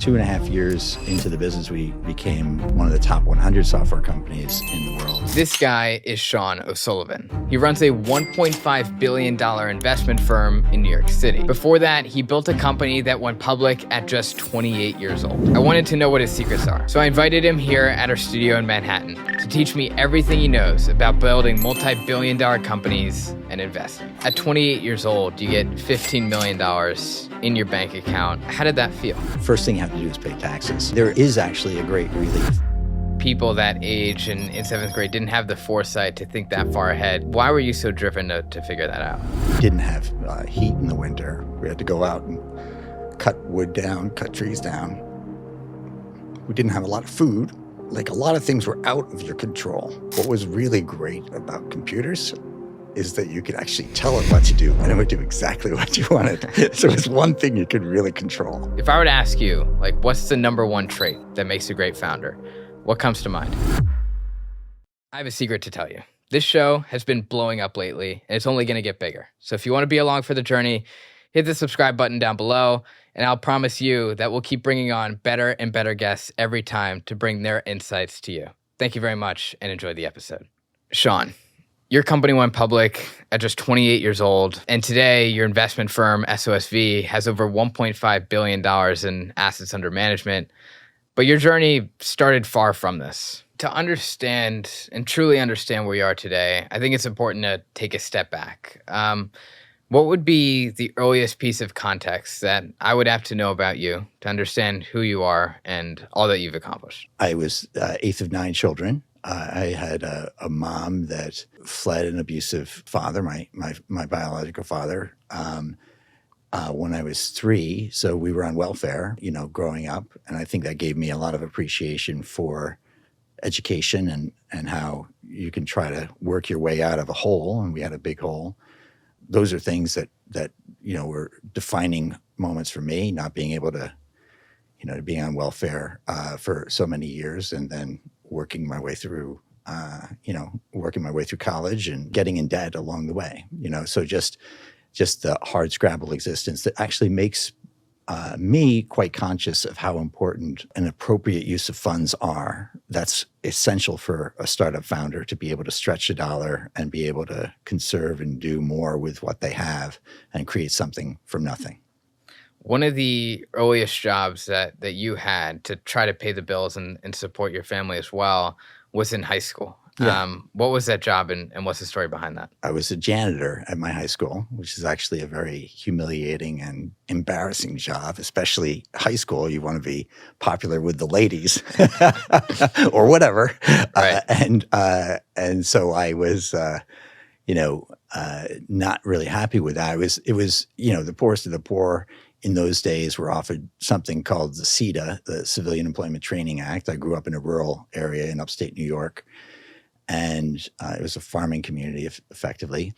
2.5 years into the business, we became one of the top 100 software companies in the world. This guy is Sean O'Sullivan. He runs a $1.5 billion investment firm in New York City. Before that, he built a company that went public at just 28 years old. I wanted to know what his secrets are, so I invited him here at our studio in Manhattan to teach me everything he knows about building multi-billion-dollar companies and investing. At 28 years old, you get $15 million in your bank account. How did that feel? First thing you have to do is pay taxes. There is actually a great relief. People that age and in seventh grade didn't have the foresight to think that far ahead. Why were you so driven to figure that out? We didn't have heat in the winter. We had to go out and cut wood down, cut trees down. We didn't have a lot of food. Like, a lot of things were out of your control. What was really great about computers is that you could actually tell it what to do, and it would do exactly what you wanted. So it's one thing you could really control. If I were to ask you, like, what's the number one trait that makes a great founder? What comes to mind? I have a secret to tell you. This show has been blowing up lately, and it's only going to get bigger. So if you want to be along for the journey, hit the subscribe button down below, and I'll promise you that we'll keep bringing on better and better guests every time to bring their insights to you. Thank you very much, and enjoy the episode. Sean, your company went public at just 28 years old, and today your investment firm, SOSV, has over $1.5 billion in assets under management. But your journey started far from this. To understand and truly understand where you are today, I think it's important to take a step back. What would be the earliest piece of context that I would have to know about you to understand who you are and all that you've accomplished? I was eighth of 9 children. I had a mom that fled an abusive father, my biological father, when I was 3. So we were on welfare, growing up. And I think that gave me a lot of appreciation for education and how you can try to work your way out of a hole. And we had a big hole. Those are things that were defining moments for me, not being able to, to be on welfare for so many years, and then working my way through college and getting in debt along the way, so just the hard scrabble existence that actually makes me quite conscious of how important an appropriate use of funds are. That's essential for a startup founder to be able to stretch a dollar and be able to conserve and do more with what they have and create something from nothing. One of the earliest jobs that you had to try to pay the bills and support your family as well was in high school. Yeah. What was that job and what's the story behind that? I was a janitor at my high school, which is actually a very humiliating and embarrassing job, especially high school. You want to be popular with the ladies or whatever. Right. And so I was, not really happy with that. It was the poorest of the poor in those days were offered something called the CETA, the Civilian Employment Training Act. I grew up in a rural area in upstate New York. And it was a farming community, effectively.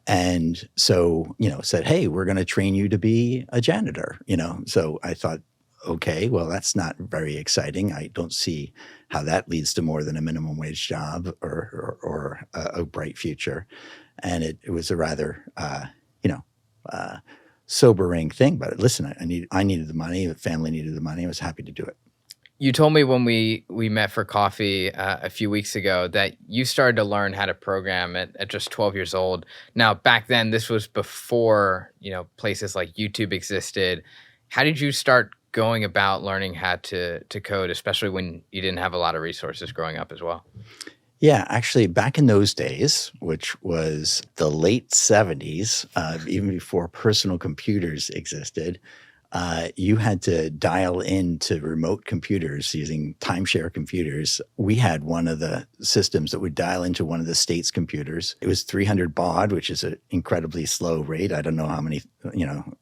And so, said, hey, we're going to train you to be a janitor, So I thought, okay, well, that's not very exciting. I don't see how that leads to more than a minimum wage job or a bright future. And it was a rather, sobering thing. But listen, I needed the money. The family needed the money. I was happy to do it. You told me when we met for coffee a few weeks ago that you started to learn how to program at just 12 years old. Now, back then, this was before, places like YouTube existed. How did you start going about learning how to code, especially when you didn't have a lot of resources growing up as well? Yeah, actually, back in those days, which was the late 70s, even before personal computers existed, you had to dial into remote computers using timeshare computers. We had one of the systems that would dial into one of the state's computers. It was 300 baud, which is an incredibly slow rate. I don't know how many,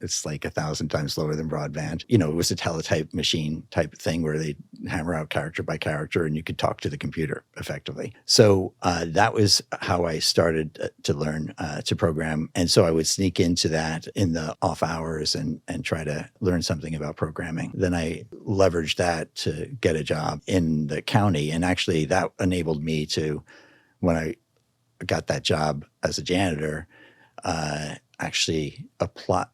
it's like 1,000 times slower than broadband. It was a teletype machine type of thing where they hammer out character by character and you could talk to the computer effectively. So that was how I started to learn to program. And so I would sneak into that in the off hours and try to learn something about programming. Then I leveraged that to get a job in the county. And actually that enabled me to, when I got that job as a janitor, actually apply,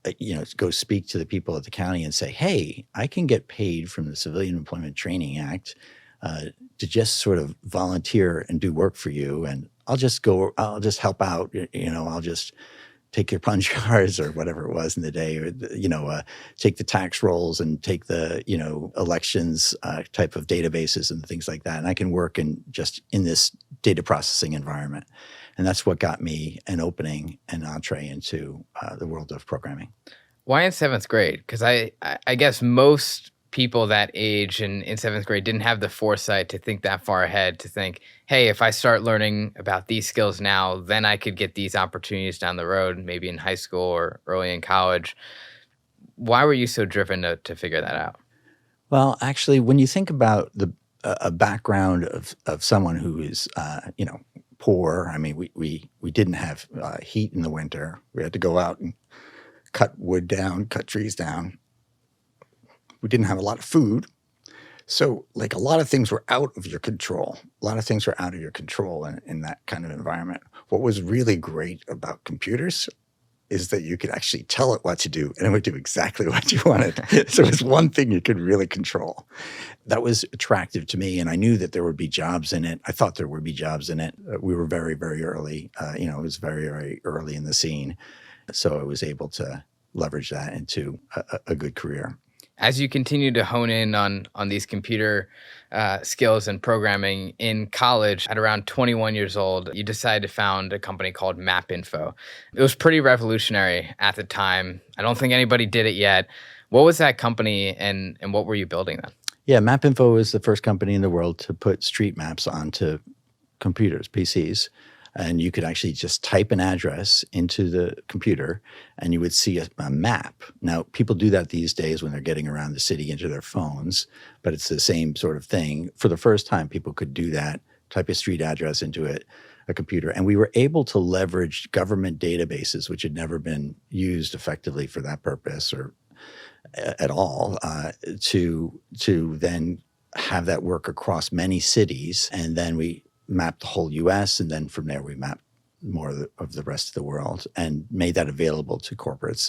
go speak to the people at the county and say, hey, I can get paid from the Civilian Employment Training Act to just sort of volunteer and do work for you. And I'll just help out, I'll just take your punch cards or whatever it was in the day, or, take the tax rolls and take the, elections type of databases and things like that. And I can work in this data processing environment. And that's what got me an opening, an entree into the world of programming. Why in seventh grade? Because I guess most people that age in seventh grade didn't have the foresight to think that far ahead, to think, hey, if I start learning about these skills now, then I could get these opportunities down the road, maybe in high school or early in college. Why were you so driven to figure that out? Well, actually, when you think about a background of someone who is, poor, I mean, we didn't have heat in the winter. We had to go out and cut wood down, cut trees down. We didn't have a lot of food. So like a lot of things were out of your control. A lot of things were out of your control in that kind of environment. What was really great about computers is that you could actually tell it what to do, and it would do exactly what you wanted. So it's one thing you could really control. That was attractive to me, and I knew that there would be jobs in it. I thought there would be jobs in it. We were very, very early. It was very, very early in the scene. So I was able to leverage that into a good career. As you continue to hone in on these computer skills and programming in college, at around 21 years old, you decided to found a company called MapInfo. It was pretty revolutionary at the time. I don't think anybody did it yet. What was that company, and what were you building then? Yeah, MapInfo was the first company in the world to put street maps onto computers, PCs. And you could actually just type an address into the computer and you would see a map. Now, people do that these days when they're getting around the city into their phones, but it's the same sort of thing. For the first time, people could do that, type a street address into a computer. And we were able to leverage government databases, which had never been used effectively for that purpose or at all, to then have that work across many cities. And then we mapped the whole U.S., and then from there we mapped more of the rest of the world and made that available to corporates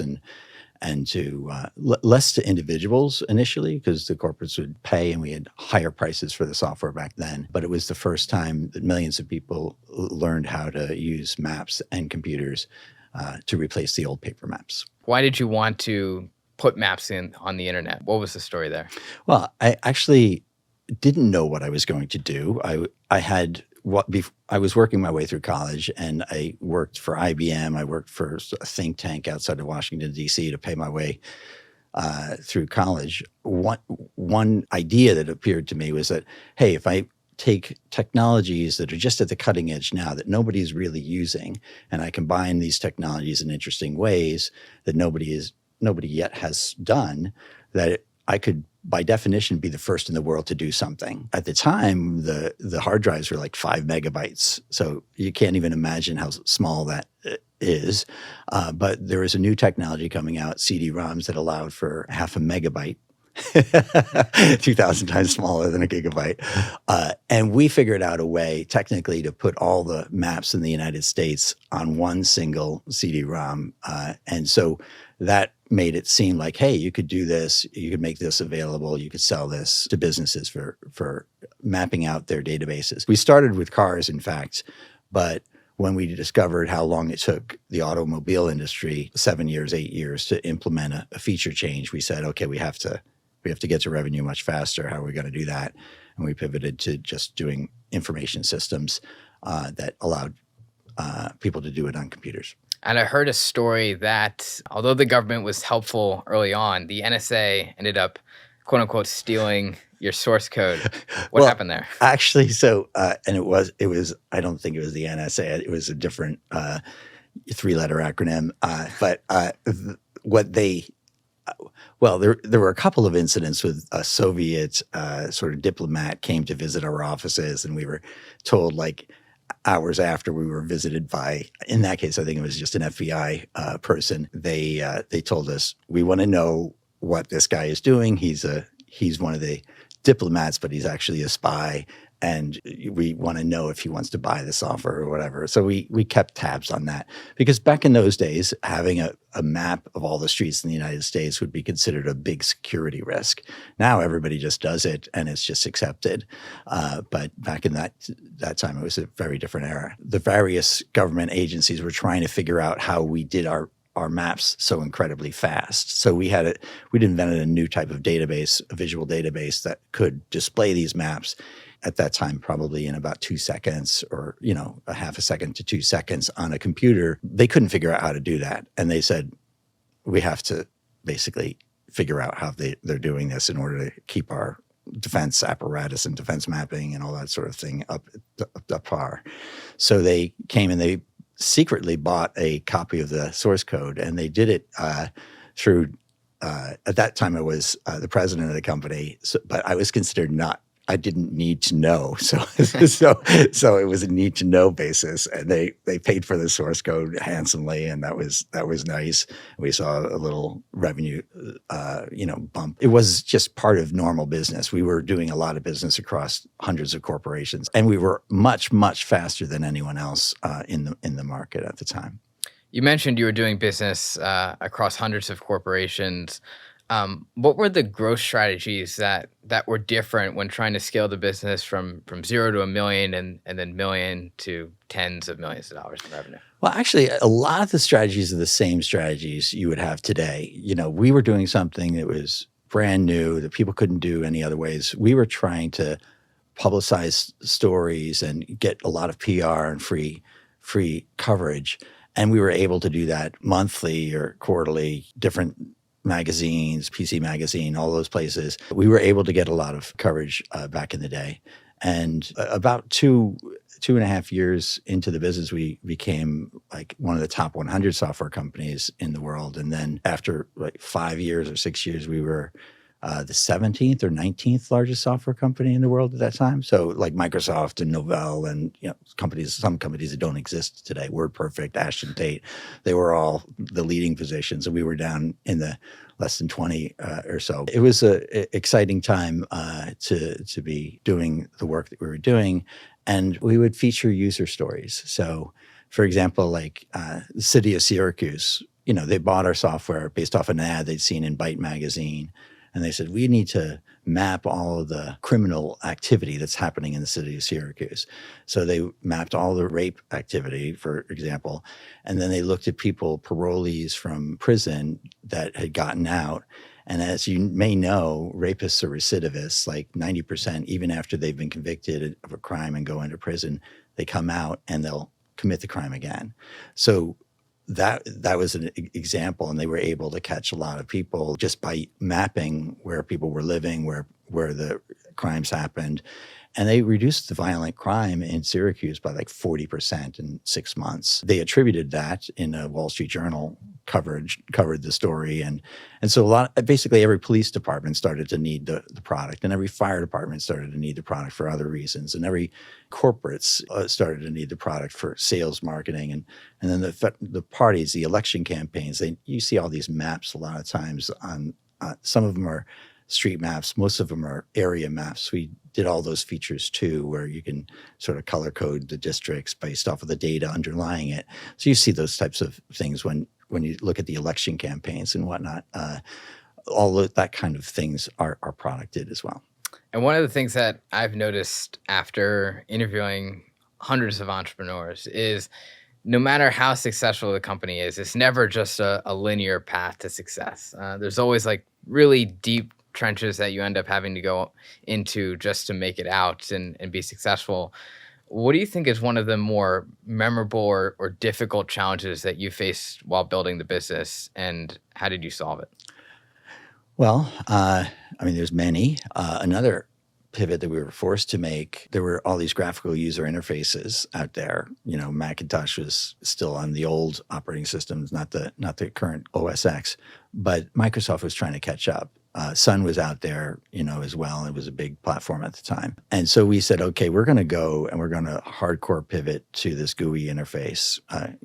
and to less to individuals initially, because the corporates would pay and we had higher prices for the software back then. But it was the first time that millions of people learned how to use maps and computers to replace the old paper maps. Why did you want to put maps on the internet? What was the story there? Well, I actually didn't know what I was going to do. I was working my way through college, and I worked for IBM. I worked for a think tank outside of Washington, D.C. to pay my way through college. One idea that appeared to me was that, hey, if I take technologies that are just at the cutting edge now that nobody's really using, and I combine these technologies in interesting ways that nobody yet has done, that I could, by definition, be the first in the world to do something. At the time, the hard drives were like 5 megabytes. So you can't even imagine how small that is. But there was a new technology coming out, CD-ROMs, that allowed for half a megabyte, 2,000 times smaller than a gigabyte. And we figured out a way technically to put all the maps in the United States on one single CD-ROM. And so that made it seem like, hey, you could do this, you could make this available, you could sell this to businesses for mapping out their databases. We started with cars, in fact, but when we discovered how long it took the automobile industry, 7 years, 8 years, to implement a feature change, we said, okay, we have to get to revenue much faster. How are we going to do that? And we pivoted to just doing information systems that allowed people to do it on computers. And I heard a story that although the government was helpful early on, the NSA ended up, quote unquote, stealing your source code. What happened there? Actually, and it was, I don't think it was the NSA. It was a different 3-letter acronym. There were a couple of incidents with a Soviet sort of diplomat came to visit our offices, and we were told, like, hours after we were visited by, in that case, I think it was just an FBI person. They told us, we want to know what this guy is doing. He's one of the diplomats, but he's actually a spy. And we want to know if he wants to buy the software or whatever. So we kept tabs on that, because back in those days, having a map of all the streets in the United States would be considered a big security risk. Now everybody just does it and it's just accepted. But back in that time, it was a very different era. The various government agencies were trying to figure out how we did our maps so incredibly fast. So we'd invented a new type of database, a visual database that could display these maps at that time, probably in about 2 seconds, or, a half a second to 2 seconds on a computer. They couldn't figure out how to do that. And they said, we have to basically figure out how they're doing this in order to keep our defense apparatus and defense mapping and all that sort of thing up par. So they came and they secretly bought a copy of the source code, and they did it through, at that time it was the president of the company, but I was considered I didn't need to know. So it was a need to know basis, and they paid for the source code handsomely, and that was nice. We saw a little revenue, bump. It was just part of normal business. We were doing a lot of business across hundreds of corporations, and we were much, much faster than anyone else in the market at the time. You mentioned you were doing business across hundreds of corporations. What were the growth strategies that were different when trying to scale the business from 0 to $1 million and then million to tens of millions of dollars in revenue? Well, actually, a lot of the strategies are the same strategies you would have today. We were doing something that was brand new that people couldn't do any other ways. We were trying to publicize stories and get a lot of PR and free coverage. And we were able to do that monthly or quarterly, different magazines, PC Magazine, all those places. We were able to get a lot of coverage back in the day. And about two and a half years into the business, we became like one of the top 100 software companies in the world. And then after like 5 years or 6 years, we were the 17th or 19th largest software company in the world at that time. So like Microsoft and Novell and some companies that don't exist today, WordPerfect, Ashton Tate, they were all the leading positions, and we were down in the less than 20 or so. It was an exciting time to be doing the work that we were doing, and we would feature user stories. So, for example, like the city of Syracuse, they bought our software based off an ad they'd seen in Byte magazine. And they said, we need to map all of the criminal activity that's happening in the city of Syracuse. So they mapped all the rape activity, for example, and then they looked at parolees from prison that had gotten out. And as you may know, rapists are recidivists, like 90%, even after they've been convicted of a crime and go into prison, they come out and they'll commit the crime again. So that was an example, and they were able to catch a lot of people just by mapping where people were living, where the crimes happened. And they reduced the violent crime in Syracuse by like 40% in 6 months. They attributed that in a Wall Street Journal covered the story. And so basically every police department started to need the product, and every fire department started to need the product for other reasons. And every corporates started to need the product for sales, marketing, and then the parties, the election campaigns. You see all these maps a lot of times on some of them are street maps. Most of them are area maps. We did all those features too, where you can sort of color code the districts based off of the data underlying it. So you see those types of things when you look at the election campaigns and whatnot. All of that kind of things our product did as well. And one of the things that I've noticed after interviewing hundreds of entrepreneurs is no matter how successful the company is, it's never just a linear path to success. There's always like really deep trenches that you end up having to go into just to make it out and be successful. What do you think is one of the more memorable or difficult challenges that you faced while building the business, and how did you solve it? Well, there's many. Another pivot that we were forced to make, there were all these graphical user interfaces out there. Macintosh was still on the old operating systems, not the current OS X, but Microsoft was trying to catch up. Sun was out there, as well. It was a big platform at the time. And so we said, okay, we're going to go and we're going to hardcore pivot to this GUI interface,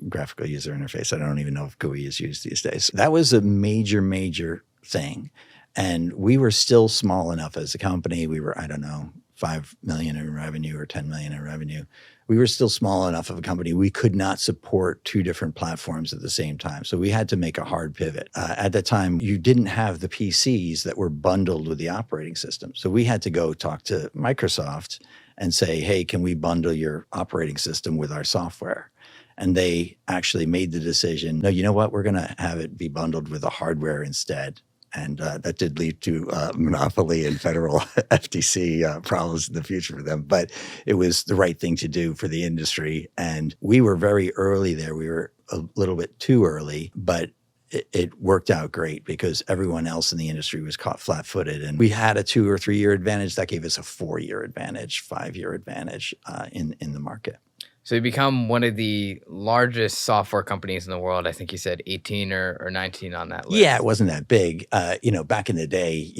graphical user interface. I don't even know if GUI is used these days. That was a major, major thing. And we were still small enough as a company. We were, I don't know, 5 million in revenue or 10 million in revenue. We were still small enough of a company. We could not support two different platforms at the same time. So we had to make a hard pivot. At that time, you didn't have the PCs that were bundled with the operating system. So we had to go talk to Microsoft and say, hey, can we bundle your operating system with our software? And they actually made the decision, no, you know what? We're going to have it be bundled with the hardware instead. And that did lead to monopoly and federal FTC problems in the future for them. But it was the right thing to do for the industry. And we were very early there. We were a little bit too early, but it worked out great because everyone else in the industry was caught flat-footed. And we had a 2 or 3 year advantage. That gave us a 4-year advantage, 5-year advantage in the market. So you become one of the largest software companies in the world. I think you said 18 or 19 on that list. Yeah, it wasn't that big. Back in the day,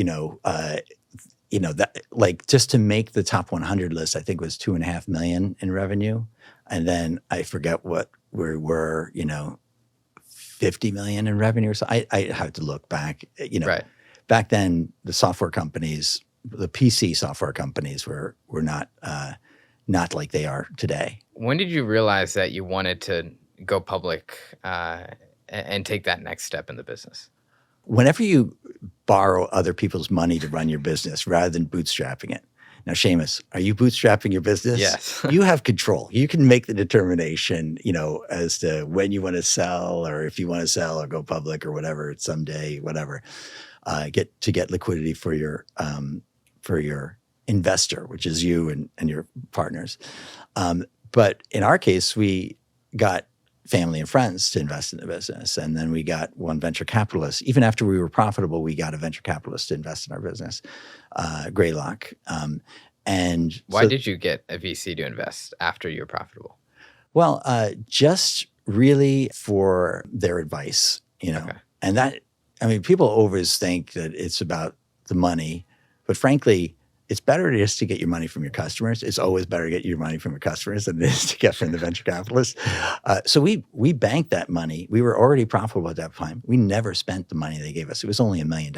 that like just to make the top 100 list, I think was 2.5 million in revenue. And then I forget what we were, 50 million in revenue or so. I have to look back, Right. Back then the software companies, the PC software companies were not like they are today. When did you realize that you wanted to go public and take that next step in the business? Whenever you borrow other people's money to run your business rather than bootstrapping it. Now, Shamus, are you bootstrapping your business? Yes. You have control. You can make the determination, as to when you want to sell or if you want to sell or go public or whatever someday, whatever. Get liquidity for your investor, which is you and your partners. But in our case, we got family and friends to invest in the business. And then we got one venture capitalist. Even after we were profitable, we got a venture capitalist to invest in our business, Greylock. And why did you get a VC to invest after you were profitable? Well, just really for their advice, Okay. And people always think that it's about the money, but frankly, it's better just to get your money from your customers. It's always better to get your money from your customers than it is to get from the venture capitalists. So we banked that money. We were already profitable at that time. We never spent the money they gave us. It was only $1 million.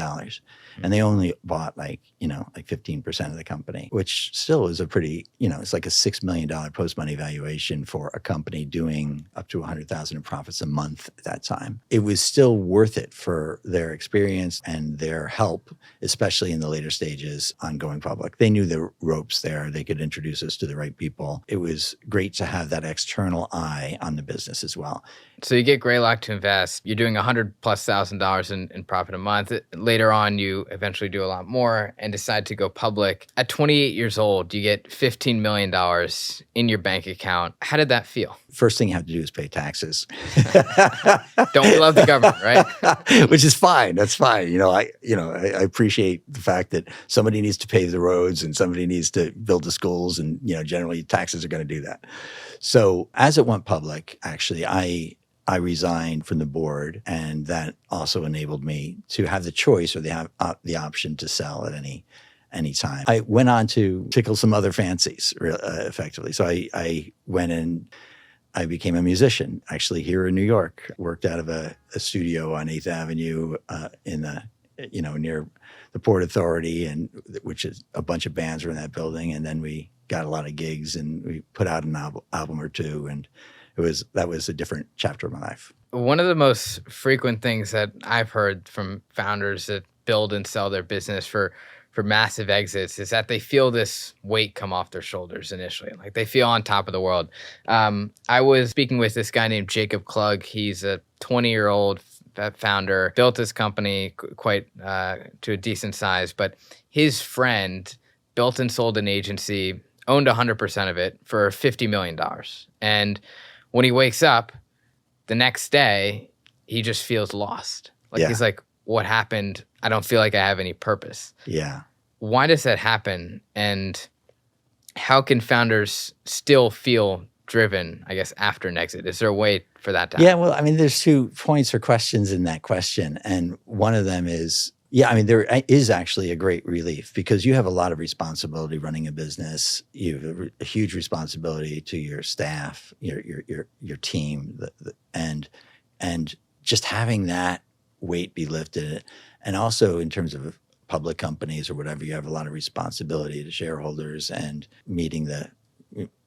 And they only bought like 15% of the company, which still is a pretty, it's like a $6 million post-money valuation for a company doing up to 100,000 in profits a month at that time. It was still worth it for their experience and their help, especially in the later stages on going public. They knew the ropes there. They could introduce us to the right people. It was great to have that external eye on the business as well. So you get Greylock to invest. You're doing $100,000+ in profit a month. Later on, you eventually do a lot more and decide to go public. At 28 years old, you get $15 million in your bank account. How did that feel? First thing you have to do is pay taxes. Don't we love the government, right? Which is fine. That's fine. I appreciate the fact that somebody needs to pave the roads and somebody needs to build the schools, and generally taxes are going to do that. So as it went public, actually, I resigned from the board, and that also enabled me to have the choice or the option to sell at any time. I went on to tickle some other fancies, effectively. So I went and I became a musician, actually here in New York. Worked out of a studio on 8th Avenue in the near the Port Authority, and which is a bunch of bands were in that building. And then we got a lot of gigs, and we put out an album or two, and that was a different chapter of my life. One of the most frequent things that I've heard from founders that build and sell their business for massive exits is that they feel this weight come off their shoulders initially. Like they feel on top of the world. I was speaking with this guy named Jacob Klug. He's a 20-year-old founder, built his company quite to a decent size, but his friend built and sold an agency, owned 100% of it for $50 million. And when he wakes up the next day, he just feels lost. He's like, what happened? I don't feel like I have any purpose. Yeah. Why does that happen? And how can founders still feel driven, I guess, after an exit? Is there a way for that to happen? Yeah, well, there's 2 points or questions in that question. And one of them is, there is actually a great relief because you have a lot of responsibility running a business. You have a huge responsibility to your staff, your team, and just having that weight be lifted. And also in terms of public companies or whatever, you have a lot of responsibility to shareholders and meeting the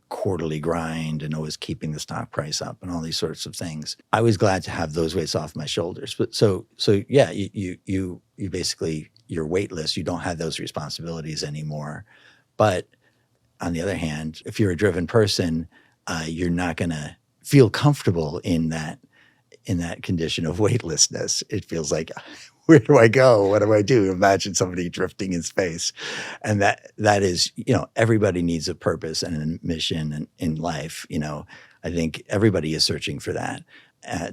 quarterly grind and always keeping the stock price up and all these sorts of things. I was glad to have those weights off my shoulders. But so yeah, you basically, you're weightless. You don't have those responsibilities anymore. But on the other hand, if you're a driven person, you're not going to feel comfortable in that condition of weightlessness. It feels like, where do I go? What do I do? Imagine somebody drifting in space. And that is, everybody needs a purpose and a mission in life. I think everybody is searching for that,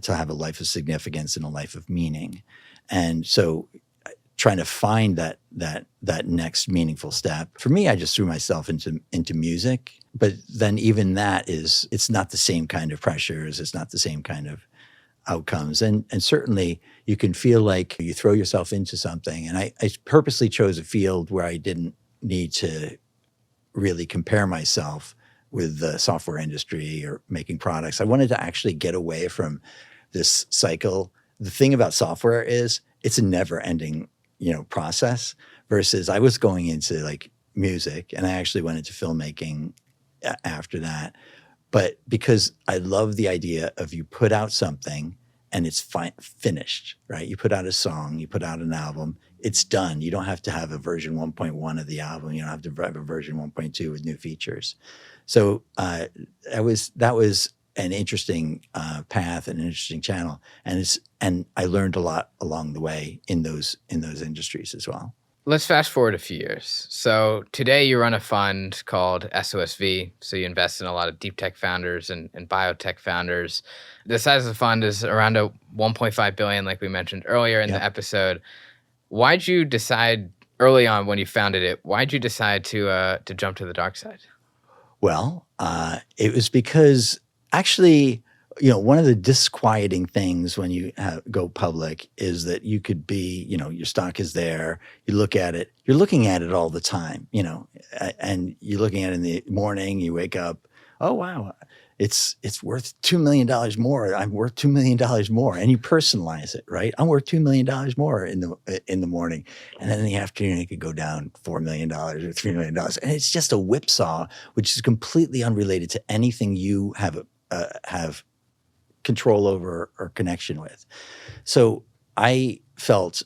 to have a life of significance and a life of meaning. And so trying to find that next meaningful step. For me, I just threw myself into music, but then even that it's not the same kind of pressures. It's not the same kind of outcomes. And certainly you can feel like you throw yourself into something. And I purposely chose a field where I didn't need to really compare myself with the software industry or making products. I wanted to actually get away from this cycle. The thing about software is it's a never ending, process, versus I was going into like music, and I actually went into filmmaking after that. But because I love the idea of you put out something and it's finished, right? You put out a song, you put out an album, it's done. You don't have to have a version 1.1 of the album. You don't have to have a version 1.2 with new features. So that was an interesting path, an interesting channel, and I learned a lot along the way in those industries as well. Let's fast forward a few years. So today you run a fund called SOSV. So you invest in a lot of deep tech founders and biotech founders. The size of the fund is around a 1.5 billion, like we mentioned earlier in the episode. Why'd you decide early on when you founded it, why'd you decide to jump to the dark side? Well, it was because actually, one of the disquieting things when you go public is that you could be, your stock is there. You look at it, you're looking at it all the time, and you're looking at it in the morning, you wake up, oh, wow, it's worth $2 million more. I'm worth $2 million more. And you personalize it, right? I'm worth $2 million more in the morning. And then in the afternoon, it could go down $4 million or $3 million. And it's just a whipsaw, which is completely unrelated to anything you have control over or connection with. So I felt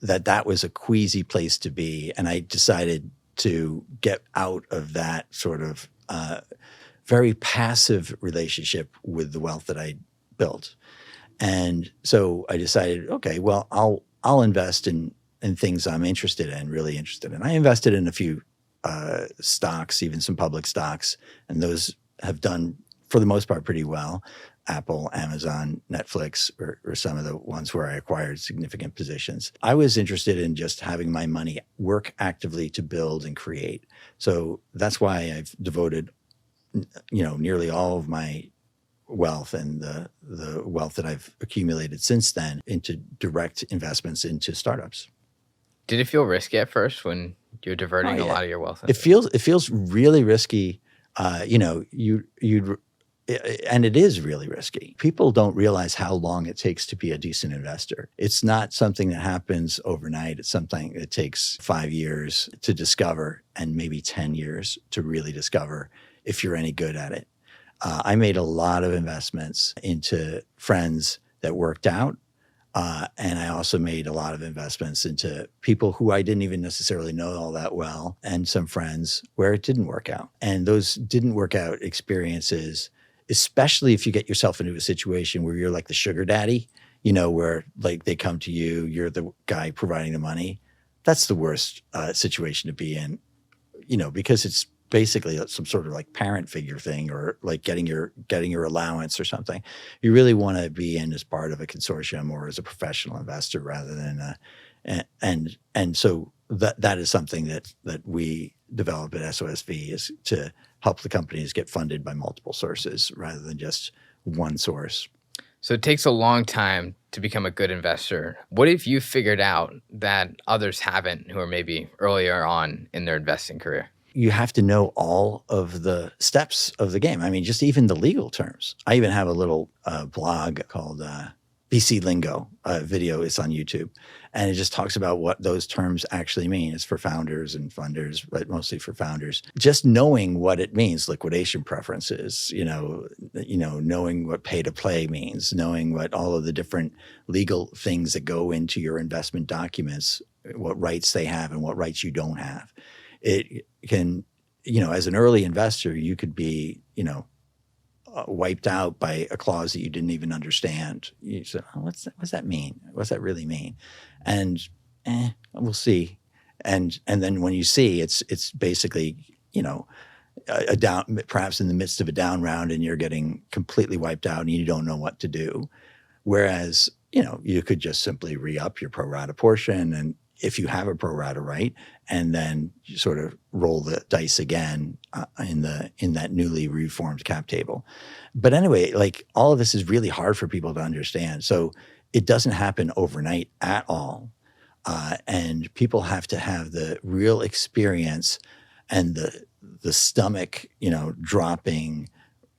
that was a queasy place to be. And I decided to get out of that sort of very passive relationship with the wealth that I built. And so I decided, okay, well, I'll invest in things I'm interested in, really interested in. I invested in a few stocks, even some public stocks, and those have done, for the most part, pretty well. Apple, Amazon, Netflix are some of the ones where I acquired significant positions. I was interested in just having my money work actively to build and create. So that's why I've devoted, nearly all of my wealth and the wealth that I've accumulated since then into direct investments into startups. Did it feel risky at first when you're diverting a lot of your wealth? It feels really risky. And it is really risky. People don't realize how long it takes to be a decent investor. It's not something that happens overnight. It's something that takes 5 years to discover and maybe 10 years to really discover if you're any good at it. I made a lot of investments into friends that worked out. And I also made a lot of investments into people who I didn't even necessarily know all that well, and some friends where it didn't work out. And those didn't work out experiences, especially if you get yourself into a situation where you're like the sugar daddy, where like they come to you, you're the guy providing the money. That's the worst situation to be in, because it's basically some sort of like parent figure thing, or like getting your allowance or something. You really want to be in as part of a consortium or as a professional investor rather than and so that is something that we develop at SOSV, is to help the companies get funded by multiple sources rather than just one source. So it takes a long time to become a good investor. What have you figured out that others haven't, who are maybe earlier on in their investing career? You have to know all of the steps of the game. I mean, just even the legal terms. I even have a little blog called VC lingo video. It's on YouTube. And it just talks about what those terms actually mean. It's for founders and funders, but mostly for founders. Just knowing what it means, liquidation preferences, knowing what pay to play means, knowing what all of the different legal things that go into your investment documents, what rights they have and what rights you don't have. It can, as an early investor, you could be, wiped out by a clause that you didn't even understand. You said, oh, what's that mean? What's that really mean? And we'll see. And then when you see, it's basically, a down, perhaps in the midst of a down round, and you're getting completely wiped out and you don't know what to do. Whereas, you could just simply re-up your pro rata portion, and if you have a pro rata right, and then you sort of roll the dice again in that newly reformed cap table. But anyway, like all of this is really hard for people to understand. So it doesn't happen overnight at all. And people have to have the real experience and the stomach, dropping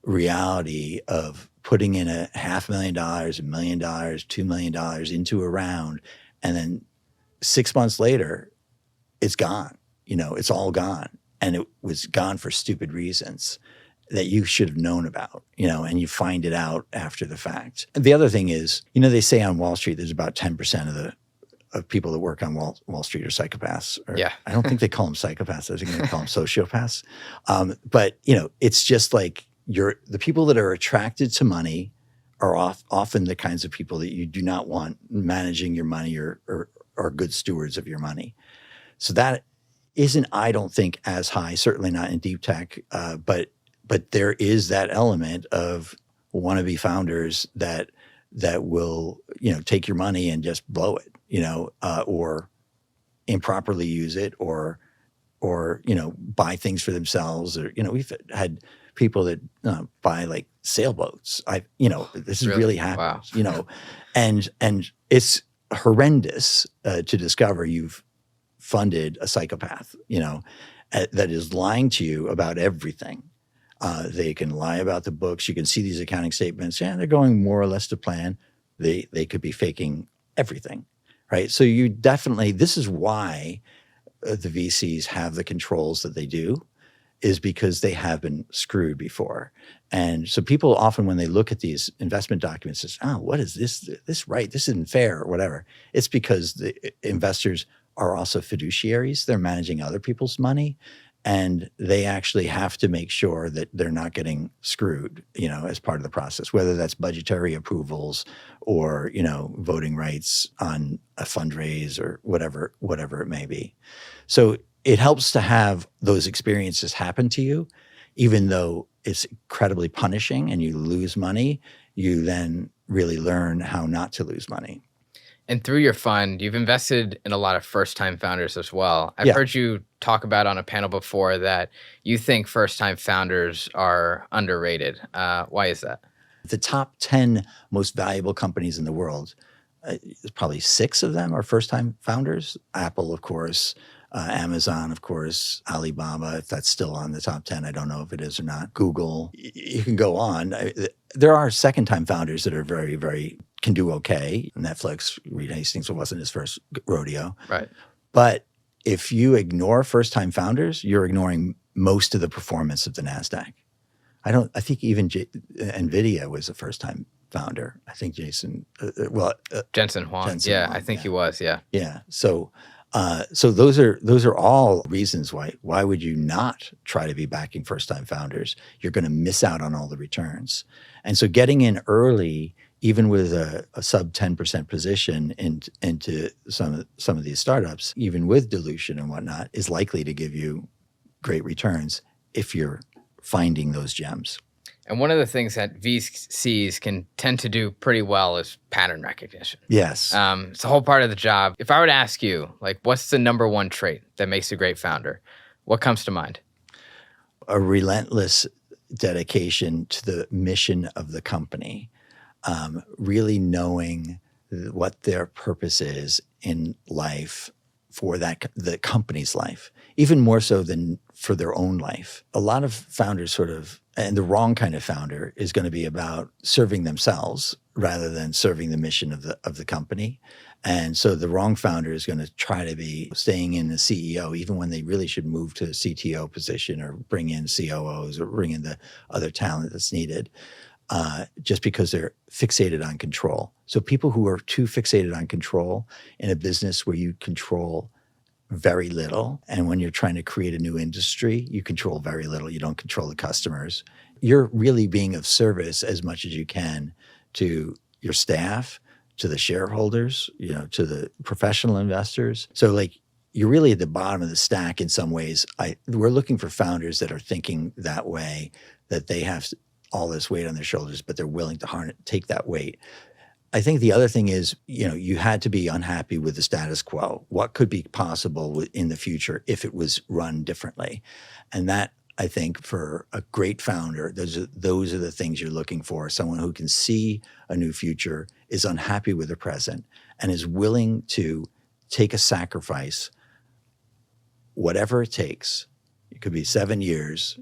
reality of putting in $500,000, $1 million, $2 million into a round, and then 6 months later, it's gone. It's all gone. And it was gone for stupid reasons that you should have known about, and you find it out after the fact. And the other thing is, they say on Wall Street, there's about 10% of people that work on Wall Street are psychopaths. Yeah. I don't think they call them psychopaths. I think they call them sociopaths. But, it's just like the people that are attracted to money are often the kinds of people that you do not want managing your money or are good stewards of your money. So that isn't, I don't think, as high, certainly not in deep tech, but there is that element of wannabe founders that will, take your money and just blow it, or improperly use it or buy things for themselves, or, we've had people that buy like sailboats. This is really happens, wow. And it's horrendous to discover you've funded a psychopath, that is lying to you about everything. They can lie about the books. You can see these accounting statements. Yeah, they're going more or less to plan. They could be faking everything, right? So you definitely, this is why the VCs have the controls that they do, is because they have been screwed before. And so people often, when they look at these investment documents, say, oh, what is this right? This isn't fair or whatever. It's because the investors are also fiduciaries. They're managing other people's money, and they actually have to make sure that they're not getting screwed, as part of the process, whether that's budgetary approvals or, voting rights on a fundraise or whatever it may be. So it helps to have those experiences happen to you, even though it's incredibly punishing and you lose money. You then really learn how not to lose money. And through your fund, you've invested in a lot of first-time founders as well. I've heard you talk about on a panel before that you think first-time founders are underrated. Why is that? The top 10 most valuable companies in the world, probably 6 of them are first-time founders. Apple, of course, Amazon, of course, Alibaba, if that's still on the top 10. I don't know if it is or not. Google, you can go on. There are second-time founders that are very, very, can do okay. Netflix, Reed Hastings, it wasn't his first rodeo. Right. But if you ignore first-time founders, you're ignoring most of the performance of the NASDAQ. I think even NVIDIA was a first-time founder. I think Jensen Huang. I think he was, yeah. Yeah. So those are all reasons why would you not try to be backing first-time founders? You're going to miss out on all the returns. And so getting in early, even with a sub 10% position into some of these startups, even with dilution and whatnot, is likely to give you great returns if you're finding those gems. And one of the things that VCs can tend to do pretty well is pattern recognition. Yes. It's a whole part of the job. If I were to ask you, what's the number one trait that makes a great founder? What comes to mind? A relentless dedication to the mission of the company, really knowing what their purpose is in life for the company's life, even more so than for their own life. A lot of founders and the wrong kind of founder is going to be about serving themselves rather than serving the mission of the company. And so the wrong founder is going to try to be staying in the CEO, even when they really should move to a CTO position or bring in COOs or bring in the other talent that's needed, just because they're fixated on control. So people who are too fixated on control in a business where you control very little, and when you're trying to create a new industry, you control very little. You don't control the customers. You're really being of service as much as you can to your staff, to the shareholders, to the professional investors. So like you're really at the bottom of the stack in some ways. We're looking for founders that are thinking that way, that they have all this weight on their shoulders, but they're willing to take that weight. I think the other thing is, you had to be unhappy with the status quo. What could be possible in the future if it was run differently? And that, I think, for a great founder, those are the things you're looking for. Someone who can see a new future, is unhappy with the present, and is willing to take a sacrifice, whatever it takes. It could be 7 years,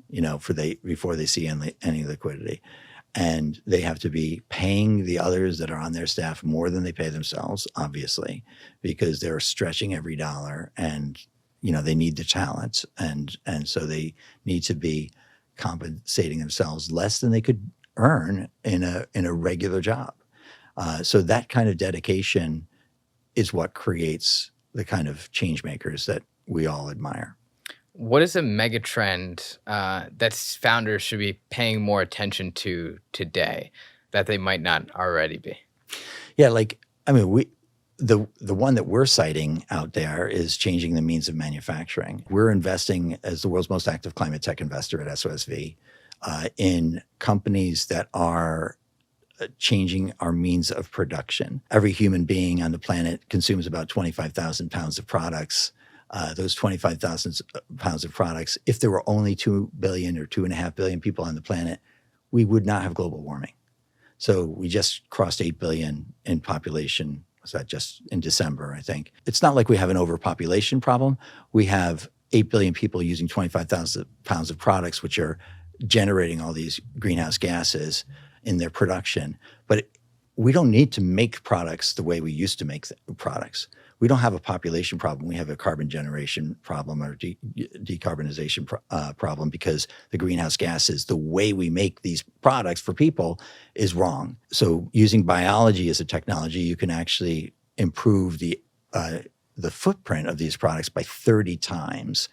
before they see any liquidity. And they have to be paying the others that are on their staff more than they pay themselves, obviously, because they're stretching every dollar, and they need the talent, and so they need to be compensating themselves less than they could earn in a regular job. So that kind of dedication is what creates the kind of change makers that we all admire. What is a mega trend that founders should be paying more attention to today that they might not already be? Yeah, the one that we're citing out there is changing the means of manufacturing. We're investing as the world's most active climate tech investor at SOSV in companies that are changing our means of production. Every human being on the planet consumes about 25,000 pounds of products. Those 25,000 pounds of products, if there were only 2 billion or 2.5 billion people on the planet, we would not have global warming. So we just crossed 8 billion in population. Was that just in December, I think? It's not like we have an overpopulation problem. We have 8 billion people using 25,000 pounds of products, which are generating all these greenhouse gases in their production. But we don't need to make products the way we used to make products. We don't have a population problem. We have a carbon generation problem or decarbonization problem, because the greenhouse gases, the way we make these products for people, is wrong. So using biology as a technology, you can actually improve the footprint of these products by 30 times,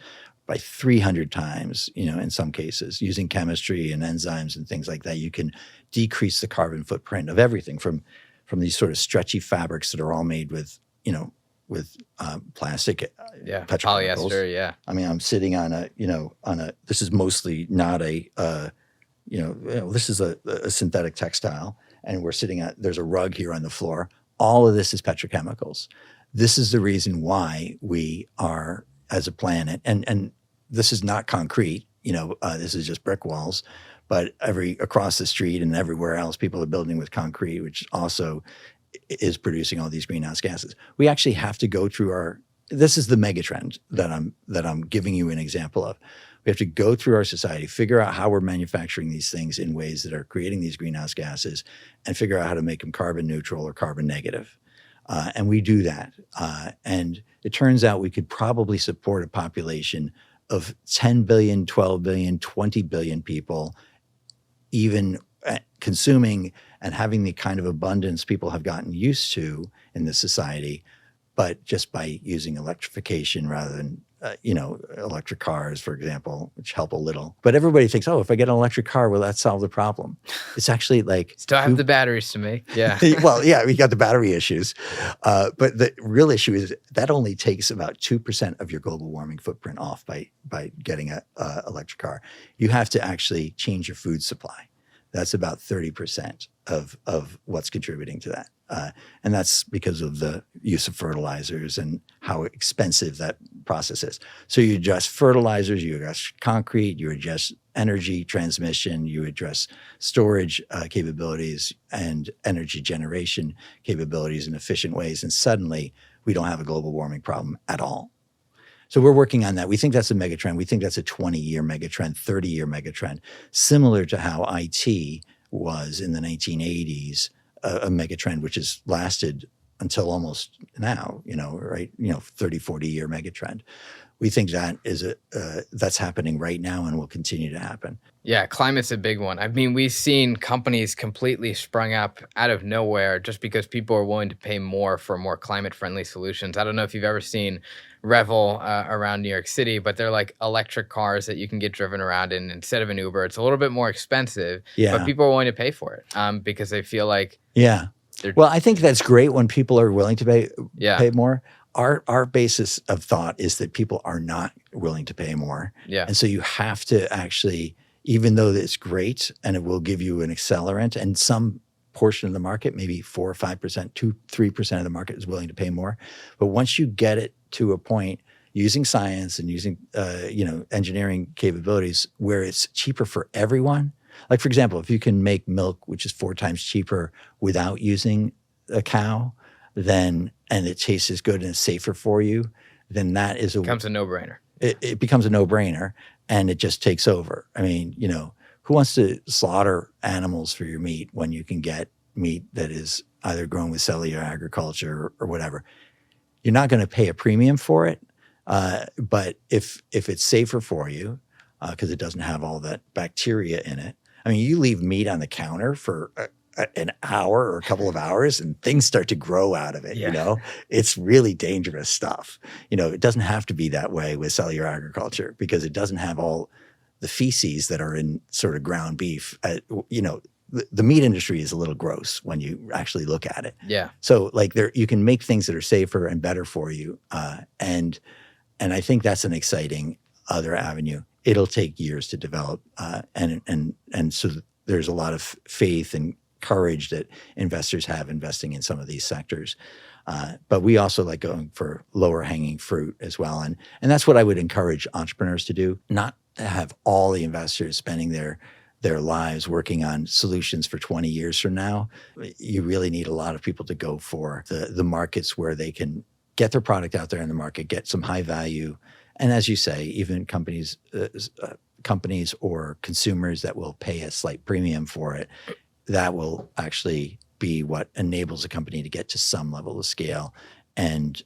by 300 times, in some cases. Using chemistry and enzymes and things like that, you can decrease the carbon footprint of everything from these sort of stretchy fabrics that are all made with plastic, petrochemicals. Polyester, yeah. I mean, I'm sitting on this is mostly not this is a synthetic textile, and we're sitting there's a rug here on the floor. All of this is petrochemicals. This is the reason why we are, as a planet, and this is not concrete, this is just brick walls, but across the street and everywhere else, people are building with concrete, which also is producing all these greenhouse gases. We actually have to go through this is the megatrend that I'm giving you an example of. We have to go through our society, figure out how we're manufacturing these things in ways that are creating these greenhouse gases, and figure out how to make them carbon neutral or carbon negative. And we do that. And it turns out we could probably support a population of 10 billion, 12 billion, 20 billion people, even consuming and having the kind of abundance people have gotten used to in this society, but just by using electrification rather than, electric cars, for example, which help a little. But everybody thinks, if I get an electric car, will that solve the problem? It's actually like... Still have the batteries to make, yeah. Well, yeah, we got the battery issues. But the real issue is that only takes about 2% of your global warming footprint off by getting an electric car. You have to actually change your food supply. That's about 30% of what's contributing to that. And that's because of the use of fertilizers and how expensive that process is. So you address fertilizers, you address concrete, you address energy transmission, you address storage capabilities and energy generation capabilities in efficient ways, and suddenly we don't have a global warming problem at all. So we're working on that. We think that's a megatrend. We think that's a 20-year megatrend, 30-year megatrend, similar to how IT was in the 1980s a mega trend, which has lasted until almost now, right? 30, 40-year mega trend. We think that is that's happening right now and will continue to happen. Yeah, climate's a big one. I mean, we've seen companies completely sprung up out of nowhere just because people are willing to pay more for more climate-friendly solutions. I don't know if you've ever seen Revel around New York City, but they're like electric cars that you can get driven around in instead of an Uber. It's a little bit more expensive, but people are willing to pay for it because they feel like well, I think that's great when people are willing to pay more. Our basis of thought is that people are not willing to pay more. Yeah. And so you have to actually, even though it's great and it will give you an accelerant, and some portion of the market, maybe 4 or 5%, 2-3% of the market is willing to pay more. But once you get it to a point using science and using engineering capabilities where it's cheaper for everyone, like for example, if you can make milk, which is 4 times cheaper without using a cow, and it tastes as good and it's safer for you, then that becomes a no-brainer. It becomes a no-brainer, and it just takes over. I mean, who wants to slaughter animals for your meat when you can get meat that is either grown with cellular agriculture or whatever? You're not going to pay a premium for it, but if it's safer for you because it doesn't have all that bacteria in it. I mean, you leave meat on the counter for an hour or a couple of hours and things start to grow out of it. It's really dangerous stuff. It doesn't have to be that way with cellular agriculture because it doesn't have all the feces that are in sort of ground beef. The meat industry is a little gross when you actually look at it. Yeah. So like you can make things that are safer and better for you. And I think that's an exciting other avenue. It'll take years to develop. And so there's a lot of faith and courage that investors have investing in some of these sectors. But we also like going for lower hanging fruit as well. And that's what I would encourage entrepreneurs to do, not to have all the investors spending their lives working on solutions for 20 years from now. You really need a lot of people to go for the markets where they can get their product out there in the market, get some high value. And as you say, even companies or consumers that will pay a slight premium for it, that will actually be what enables a company to get to some level of scale and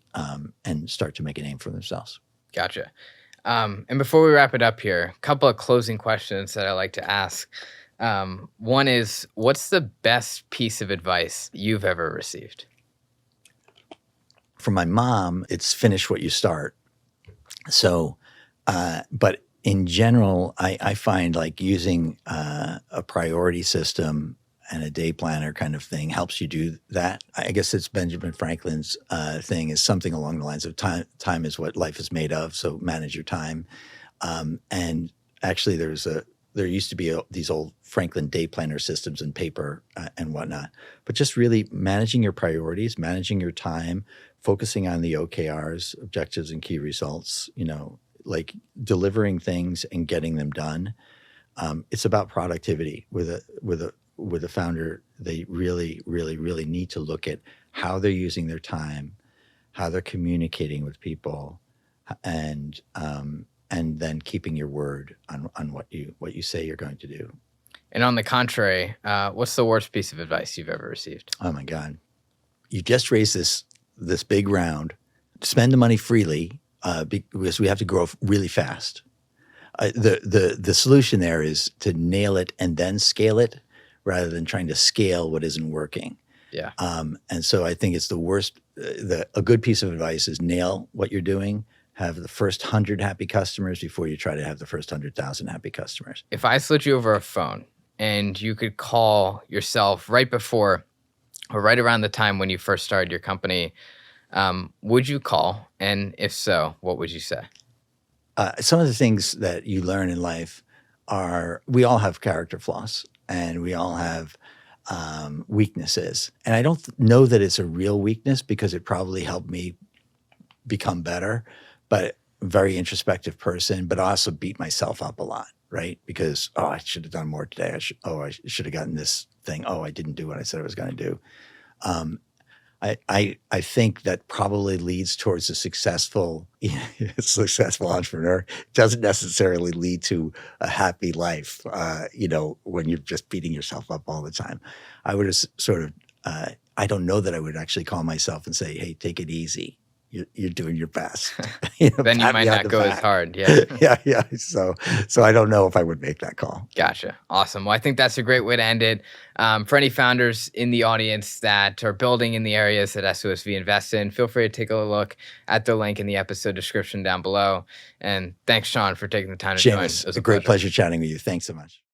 start to make a name for themselves. Gotcha. And before we wrap it up here, a couple of closing questions that I like to ask. One is, what's the best piece of advice you've ever received? From my mom, it's finish what you start. So, but in general, I find like using a priority system and a day planner kind of thing helps you do that. I guess it's Benjamin Franklin's thing is something along the lines of time is what life is made of. So manage your time. And actually there used to be these old Franklin day planner systems in paper and whatnot, but just really managing your priorities, managing your time, focusing on the OKRs, objectives and key results, like delivering things and getting them done. It's about productivity with a founder. They really, really, really need to look at how they're using their time, how they're communicating with people, and then keeping your word on what you say you're going to do. And on the contrary, what's the worst piece of advice you've ever received? Oh my God, you just raised this big round. Spend the money freely because we have to grow really fast. The solution there is to nail it and then scale it, rather than trying to scale what isn't working. Yeah. And so I think it's the worst. A good piece of advice is nail what you're doing. Have the first 100 happy customers before you try to have the first 100,000 happy customers. If I slid you over a phone and you could call yourself right before or right around the time when you first started your company, would you call? And if so, what would you say? Some of the things that you learn in life are, we all have character flaws and we all have weaknesses. And I don't know that it's a real weakness because it probably helped me become better, but a very introspective person, but I also beat myself up a lot, right? Because, I should have done more today. I should have gotten this thing. I didn't do what I said I was going to do. I think that probably leads towards a successful entrepreneur. It doesn't necessarily lead to a happy life, when you're just beating yourself up all the time. I would have sort of I don't know that I would actually call myself and say, "Hey, take it easy. You're doing your best." Then you pat might me on not the go as back. hard. Yeah. Yeah. So I don't know if I would make that call. Gotcha. Awesome. Well, I think that's a great way to end it. For any founders in the audience that are building in the areas that SOSV invests in, feel free to take a look at the link in the episode description down below. And thanks, Sean, for taking the time to join. It Shamus, was a a great pleasure. pleasure chatting with you. Thanks so much.